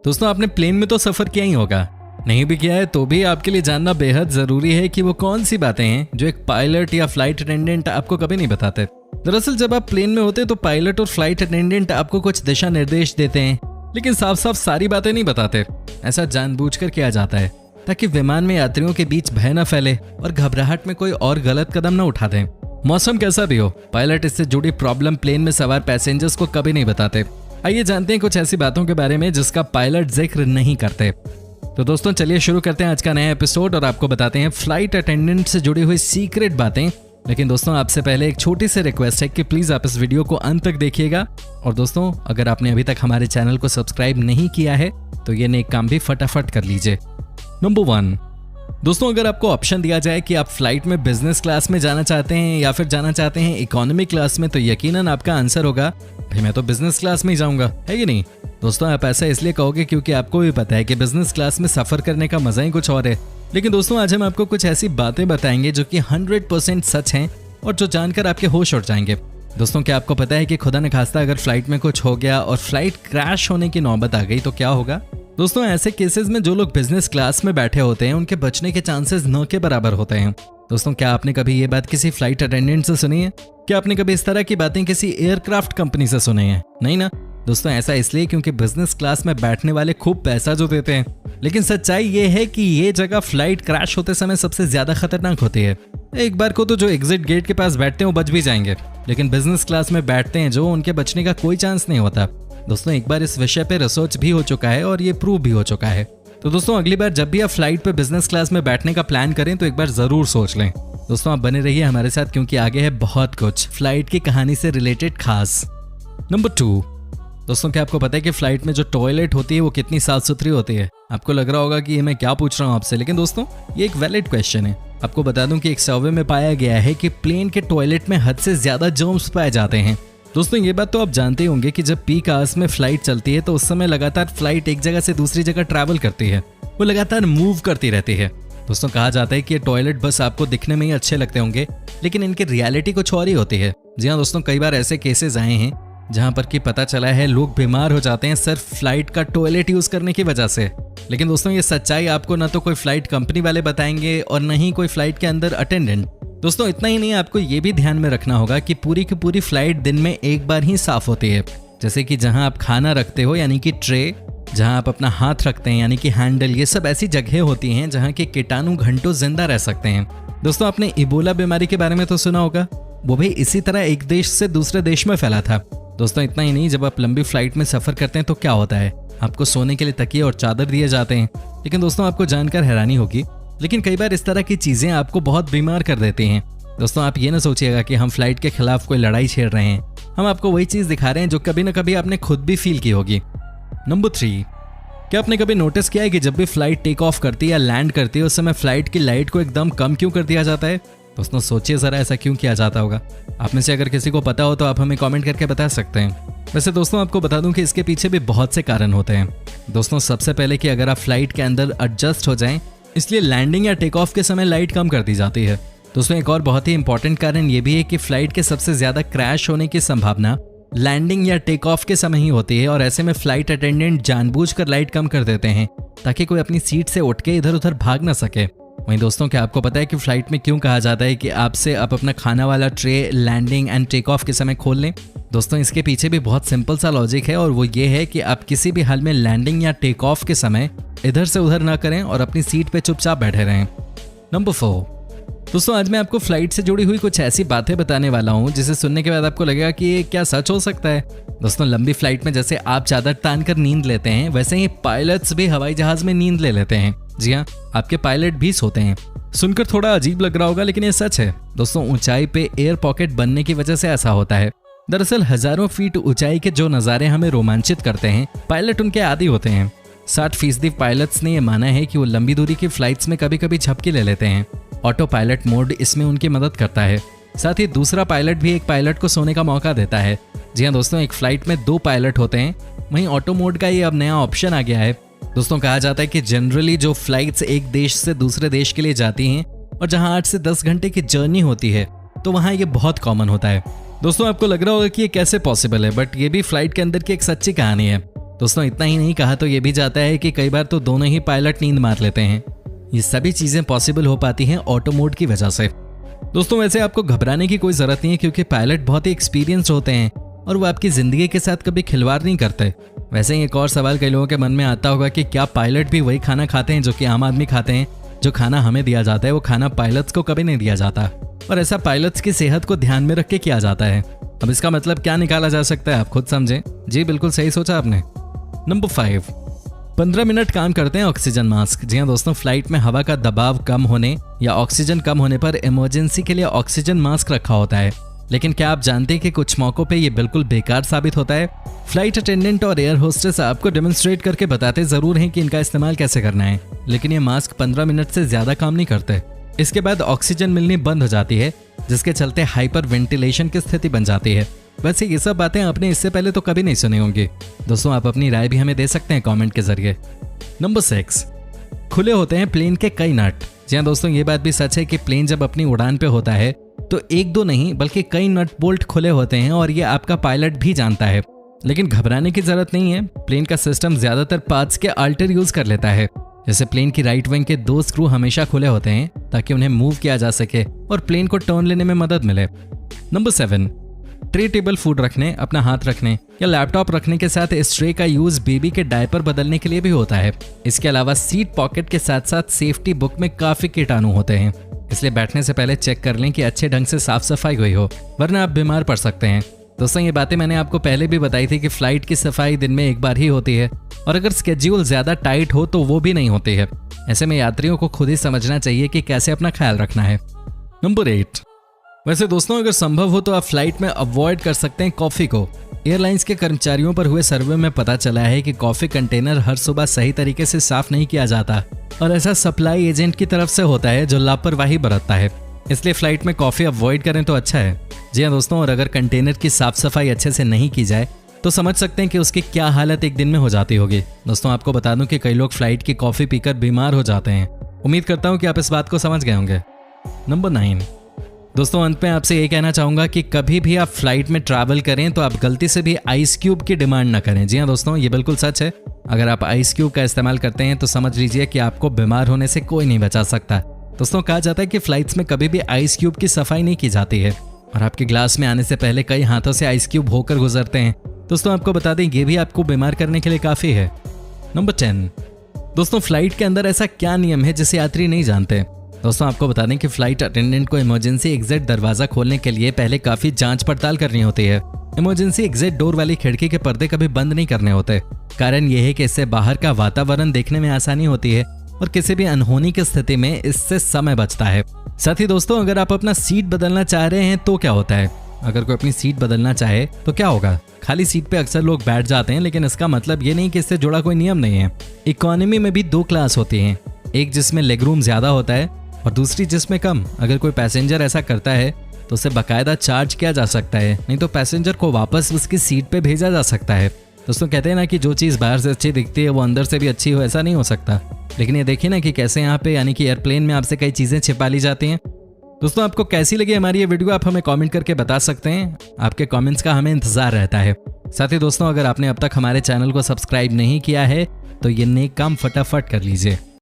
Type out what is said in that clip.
दोस्तों आपने प्लेन में तो सफर किया ही होगा, नहीं भी किया है तो भी आपके लिए जानना बेहद जरूरी है कि वो कौन सी बातें हैं जो एक पायलट या फ्लाइट अटेंडेंट आपको कभी नहीं बताते। दरअसल जब आप प्लेन में होते तो पायलट और फ्लाइट अटेंडेंट आपको कुछ दिशा निर्देश देते हैं, लेकिन साफ साफ सारी बातें नहीं बताते। ऐसा जानबूझकर किया जाता है ताकि विमान में यात्रियों के बीच भय न फैले और घबराहट में कोई और गलत कदम न उठा दें। मौसम कैसा भी हो, पायलट इससे जुड़ी प्रॉब्लम प्लेन में सवार पैसेंजर्स को कभी नहीं बताते। आइए जानते हैं कुछ ऐसी बातों के बारे में जिसका पायलट जिक्र नहीं करते। तो दोस्तों चलिए शुरू करते हैं आज का नया एपिसोड और आपको बताते हैं फ्लाइट अटेंडेंट से जुड़ी हुई सीक्रेट बातें। लेकिन दोस्तों आपसे पहले एक छोटी सी रिक्वेस्ट है कि प्लीज आप इस वीडियो को अंत तक देखिएगा। और दोस्तों अगर आपने अभी तक हमारे चैनल को सब्सक्राइब नहीं किया है तो ये नेक काम भी फटाफट कर लीजिए। नंबर 1, दोस्तों अगर आपको ऑप्शन दिया जाए कि आप फ्लाइट में बिजनेस क्लास में जाना चाहते हैं या फिर जाना चाहते हैं इकोनॉमी क्लास में, तो यकीनन आपका आंसर होगा भाई मैं तो बिजनेस क्लास में ही जाऊंगा, है कि नहीं। दोस्तों आप ऐसा इसलिए कहोगे क्योंकि आपको भी पता है कि बिजनेस क्लास में सफर करने का मजा ही कुछ और है। लेकिन दोस्तों आज हम आपको कुछ ऐसी बातें बताएंगे जो कि 100% सच हैं और जो जानकर आपके होश उड़ जाएंगे। दोस्तों क्या आपको पता है कि खुदा न खास्ता अगर फ्लाइट में कुछ हो गया और फ्लाइट क्रैश होने की नौबत आ गई तो क्या होगा। दोस्तों ऐसे केसेस में जो लोग बिजनेस क्लास में बैठे होते हैं उनके बचने के चांसेस न के बराबर होते हैं। दोस्तों क्या आपने कभी ये बात किसी फ्लाइट अटेंडेंट से सुनी है? क्या आपने कभी इस तरह की बातें किसी एयरक्राफ्ट कंपनी से सुनी है? नहीं ना। दोस्तों ऐसा इसलिए क्योंकि बिजनेस क्लास में बैठने वाले खूब पैसा जो देते हैं, लेकिन सच्चाई ये है कि ये जगह फ्लाइट क्रैश होते समय सबसे ज्यादा खतरनाक होती है। एक बार को तो जो एग्जिट गेट के पास बैठते हैं वो बच भी जाएंगे, लेकिन बिजनेस क्लास में बैठते हैं जो उनके बचने का कोई चांस नहीं होता। दोस्तों एक बार इस विषय पे रिसर्च भी हो चुका है और ये प्रूव भी हो चुका है। तो दोस्तों अगली बार जब भी आप फ्लाइट पे बिजनेस क्लास में बैठने का प्लान करें तो एक बार जरूर सोच लें। दोस्तों आप बने रहिए हमारे साथ क्योंकि आगे है बहुत कुछ फ्लाइट की कहानी से रिलेटेड खास। नंबर 2, दोस्तों क्या आपको पता है कि फ्लाइट में जो टॉयलेट होती है वो कितनी साफ सुथरी होती है? आपको लग रहा होगा कि ये मैं क्या पूछ रहा हूँ आपसे, लेकिन दोस्तों ये एक वैलिड क्वेश्चन है। आपको बता दूं कि एक सर्वे में पाया गया है कि प्लेन के टॉयलेट में हद से ज्यादा जर्म्स पाए जाते हैं। दोस्तों ये बात तो आप जानते होंगे कि जब पीक आवर्स में फ्लाइट चलती है तो उस समय लगातार फ्लाइट एक जगह से दूसरी जगह ट्रैवल करती है, वो लगातार मूव करती रहती है। दोस्तों कहा जाता है कि ये टॉयलेट बस आपको दिखने में ही अच्छे लगते होंगे, लेकिन इनकी रियलिटी कुछ और ही होती है। जी हाँ दोस्तों, कई बार ऐसे केसेस आए हैं जहां पर कि पता चला है लोग बीमार हो जाते हैं सिर्फ फ्लाइट का टॉयलेट यूज करने की वजह से। लेकिन दोस्तों ये सच्चाई आपको ना तो कोई फ्लाइट कंपनी वाले बताएंगे और न ही कोई फ्लाइट के अंदर अटेंडेंट। दोस्तों इतना ही नहीं, आपको ये भी ध्यान में रखना होगा कि पूरी की पूरी फ्लाइट दिन में एक बार ही साफ होती है। जैसे कि जहां आप खाना रखते हो यानी कि ट्रे, जहां आप अपना हाथ रखते हैं यानी कि हैंडल, ये सब ऐसी जगह होती हैं जहां के कीटाणु घंटों जिंदा रह सकते हैं। दोस्तों आपने इबोला बीमारी के बारे में तो सुना होगा, वो भी इसी तरह एक देश से दूसरे देश में फैला था। दोस्तों इतना ही नहीं, जब आप लंबी फ्लाइट में सफर करते हैं तो क्या होता है, आपको सोने के लिए तकिए और चादर दिए जाते हैं। लेकिन दोस्तों आपको जानकर हैरानी होगी, लेकिन कई बार इस तरह की चीजें आपको बहुत बीमार कर देती हैं। दोस्तों आप ये ना सोचिएगा कि हम फ्लाइट के खिलाफ कोई लड़ाई छेड़ रहे हैं, हम आपको वही चीज दिखा रहे हैं जो कभी ना कभी आपने खुद भी फील की होगी। नंबर 3, क्या आपने कभी नोटिस किया है कि जब भी फ्लाइट टेक ऑफ करती है या लैंड करती है उस समय फ्लाइट की लाइट को एकदम कम क्यों कर दिया जाता है? दोस्तों सोचिए जरा ऐसा क्यों किया जाता होगा। आप में से अगर किसी को पता हो तो आप हमें कमेंट करके बता सकते हैं। वैसे दोस्तों आपको बता दूं कि इसके पीछे भी बहुत से कारण होते हैं। दोस्तों सबसे पहले कि अगर आप फ्लाइट के अंदर एडजस्ट हो जाएं, इसलिए लैंडिंग या टेक ऑफ के समय लाइट कम कर दी जाती है। दोस्तों एक और बहुत ही इंपॉर्टेंट कारण ये भी है कि फ्लाइट के सबसे ज्यादा क्रैश होने की संभावना लैंडिंग या टेक ऑफ के समय ही होती है और ऐसे में फ्लाइट अटेंडेंट जानबूझकर लाइट कम कर देते हैं ताकि कोई अपनी सीट से उठ के इधर उधर भाग ना सके। वहीं दोस्तों क्या आपको पता है कि फ्लाइट में क्यों कहा जाता है कि आपसे आप अपना खाना वाला tray landing and take off के समय खोल लें? दोस्तों इसके पीछे भी बहुत सिंपल सा लॉजिक है और वो ये है कि आप किसी भी हाल में लैंडिंग या टेक ऑफ के समय इधर से उधर ना करें और अपनी सीट पे चुपचाप बैठे रहें। नंबर 4, दोस्तों आज मैं आपको फ्लाइट से जुड़ी हुई कुछ ऐसी बातें बताने वाला हूँ जिसे सुनने के बाद आपको लगेगा कि ये क्या सच हो सकता है। दोस्तों लंबी फ्लाइट में जैसे आप चादर तान कर नींद लेते हैं वैसे ही पायलट्स भी हवाई जहाज में नींद ले लेते हैं। जी हाँ, आपके पायलट भी सोते हैं। सुनकर थोड़ा अजीब लग रहा होगा लेकिन ये सच है। दोस्तों ऊंचाई पे एयर पॉकेट बनने की वजह से ऐसा होता है। दरअसल हजारों फीट ऊंचाई के जो नज़ारे हमें रोमांचित करते हैं पायलट उनके आदी होते हैं। 60% पायलट्स ने यह माना है कि वो लंबी दूरी की फ्लाइट्स में कभी कभी झपकी ले लेते हैं। ऑटो पायलट मोड इसमें उनकी मदद करता है। साथ ही दूसरा पायलट भी एक पायलट को सोने का मौका देता है। जी हाँ दोस्तों, एक फ्लाइट में 2 पायलट होते हैं। वहीं ऑटो मोड का ये अब नया ऑप्शन आ गया है। दोस्तों कहा जाता है कि जनरली जो फ्लाइट्स एक देश से दूसरे देश के लिए जाती हैं और जहां 8 से 10 घंटे की जर्नी होती है तो वहां ये बहुत कॉमन होता है। दोस्तों आपको लग रहा होगा कि ये कैसे पॉसिबल है, बट ये भी फ्लाइट के अंदर की एक सच्ची कहानी है। दोस्तों इतना ही नहीं, कहा तो ये भी जाता है कि कई बार तो दोनों ही पायलट नींद मार लेते हैं। ये सभी चीजें पॉसिबल हो पाती हैं ऑटो मोड की वजह से। दोस्तों वैसे आपको घबराने की कोई जरूरत नहीं है, क्योंकि पायलट बहुत ही एक्सपीरियंस्ड होते हैं और वो आपकी जिंदगी के साथ कभी खिलवाड़ नहीं करते। वैसे ही एक और सवाल कई लोगों के मन में आता होगा कि क्या पायलट भी वही खाना खाते हैं जो कि आम आदमी खाते हैं? जो खाना हमें दिया जाता है वो खाना पायलट्स को कभी नहीं दिया जाता, और ऐसा पायलट्स की सेहत को ध्यान में रख के किया जाता है। अब इसका मतलब क्या निकाला जा सकता है, आप खुद समझें। जी बिल्कुल सही सोचा आपने। नंबर 5, 15 मिनट काम करते हैं ऑक्सीजन मास्क। जी हाँ दोस्तों, फ्लाइट में हवा का दबाव कम होने या ऑक्सीजन कम होने पर इमरजेंसी के लिए ऑक्सीजन मास्क रखा होता है। लेकिन क्या आप जानते हैं कि कुछ मौकों पे ये बिल्कुल बेकार साबित होता है? फ्लाइट अटेंडेंट और एयर होस्टेस आपको डेमोन्स्ट्रेट करके बताते जरूर हैं कि इनका इस्तेमाल कैसे करना है, लेकिन ये मास्क 15 मिनट से ज्यादा काम नहीं करते। इसके बाद ऑक्सीजन मिलनी बंद हो जाती है, जिसके चलते हाइपर वेंटिलेशन की स्थिति बन जाती है। वैसे ये सब बातें आपने इससे पहले तो कभी नहीं सुनी होंगी। दोस्तों आप अपनी राय भी हमें दे सकते हैं कमेंट के जरिए। नंबर 6, खुले होते हैं प्लेन के कई नट। जी हाँ दोस्तों, ये बात भी सच है कि प्लेन जब अपनी उड़ान पे होता है तो एक दो नहीं बल्कि कई नट बोल्ट खुले होते हैं, और ये आपका पायलट भी जानता है। लेकिन घबराने की जरूरत नहीं है, प्लेन का सिस्टम ज्यादातर पार्ट्स के अल्टर यूज कर लेता है। जैसे प्लेन की राइट विंग के 2 स्क्रू हमेशा खुले होते हैं ताकि उन्हें मूव किया जा सके और प्लेन को टर्न लेने में मदद मिले। नंबर 7, ट्रे टेबल फूड रखने, अपना हाथ रखने या लैपटॉप रखने के साथ इस ट्रे का यूज बेबी के डायपर बदलने के लिए भी होता है। इसके अलावा सीट पॉकेट के साथ साथ सेफ्टी बुक में काफी कीटाणु होते हैं, इसलिए बैठने से पहले चेक कर लें कि अच्छे ढंग से साफ सफाई हुई हो, वरना आप बीमार पड़ सकते हैं। दोस्तों ये बातें मैंने आपको पहले भी बताई थी कि फ्लाइट की सफाई दिन में एक बार ही होती है, और अगर स्केड्यूल ज्यादा टाइट हो तो वो भी नहीं होती है। ऐसे में यात्रियों को खुद ही समझना चाहिए कि कैसे अपना ख्याल रखना है। नंबर 8, वैसे दोस्तों अगर संभव हो तो आप फ्लाइट में अवॉइड कर सकते हैं कॉफी को। एयरलाइंस के कर्मचारियों पर हुए सर्वे में पता चला है कि कॉफी कंटेनर हर सुबह सही तरीके से साफ नहीं किया जाता, और ऐसा सप्लाई एजेंट की तरफ से होता है जो लापरवाही बरतता है। इसलिए फ्लाइट में कॉफी अवॉइड करें तो अच्छा है। जी हाँ दोस्तों, और अगर कंटेनर की साफ सफाई अच्छे से नहीं की जाए तो समझ सकते हैं कि उसकी क्या हालत एक दिन में हो जाती होगी। दोस्तों आपको बता दूं कि कई लोग फ्लाइट की कॉफी पीकर बीमार हो जाते हैं। उम्मीद करता हूं कि आप इस बात को समझ गए होंगे। नंबर 9, दोस्तों अंत में आपसे ये कहना चाहूंगा कि कभी भी आप फ्लाइट में ट्रैवल करें तो आप गलती से भी आइस क्यूब की डिमांड न करें। जी हाँ दोस्तों, ये बिल्कुल सच है। अगर आप आइस क्यूब का इस्तेमाल करते हैं तो समझ लीजिए कि आपको बीमार होने से कोई नहीं बचा सकता। दोस्तों कहा जाता है कि फ्लाइट्स में कभी भी आइस क्यूब की सफाई नहीं की जाती है, और आपके ग्लास में आने से पहले कई हाथों से आइस क्यूब होकर गुजरते हैं। दोस्तों आपको बता दें ये भी आपको बीमार करने के लिए काफी है। नंबर 10, दोस्तों फ्लाइट के अंदर ऐसा क्या नियम है जिसे यात्री नहीं जानते? दोस्तों आपको बता दें कि फ्लाइट अटेंडेंट को इमरजेंसी एग्जिट दरवाजा खोलने के लिए पहले काफी जांच पड़ताल करनी होती है। इमरजेंसी एग्जिट डोर वाली खिड़की के पर्दे कभी बंद नहीं करने होते। कारण यह है कि इससे बाहर का वातावरण देखने में आसानी होती है, और किसी भी अनहोनी की स्थिति में इससे समय बचता है। साथ ही दोस्तों अगर आप अपना सीट बदलना चाह रहे हैं तो क्या होता है? अगर कोई अपनी सीट बदलना चाहे तो क्या होगा? खाली सीट पे अक्सर लोग बैठ जाते हैं, लेकिन इसका मतलब ये नहीं कि इससे जुड़ा कोई नियम नहीं है। इकोनॉमी में भी 2 क्लास होती हैं, एक जिसमें लेग रूम ज्यादा होता है और दूसरी जिसमें कम। अगर कोई पैसेंजर ऐसा करता है तो उसे बाकायदा चार्ज किया जा सकता है, नहीं तो पैसेंजर को वापस उसकी सीट पे भेजा जा सकता है। दोस्तों कहते हैं ना कि जो चीज़ बाहर से अच्छी दिखती है वो अंदर से भी अच्छी हो, ऐसा नहीं हो सकता। लेकिन ये देखिए ना कि कैसे यहाँ पे यानी कि एयरप्लेन में आपसे कई चीज़ें छिपा ली जाती हैं। दोस्तों आपको कैसी लगी हमारी ये वीडियो, आप हमें कमेंट करके बता सकते हैं। आपके कमेंट्स का हमें इंतजार रहता है। साथ ही दोस्तों अगर आपने अब तक हमारे चैनल को सब्सक्राइब नहीं किया है तो ये नेक काम फटाफट कर लीजिए।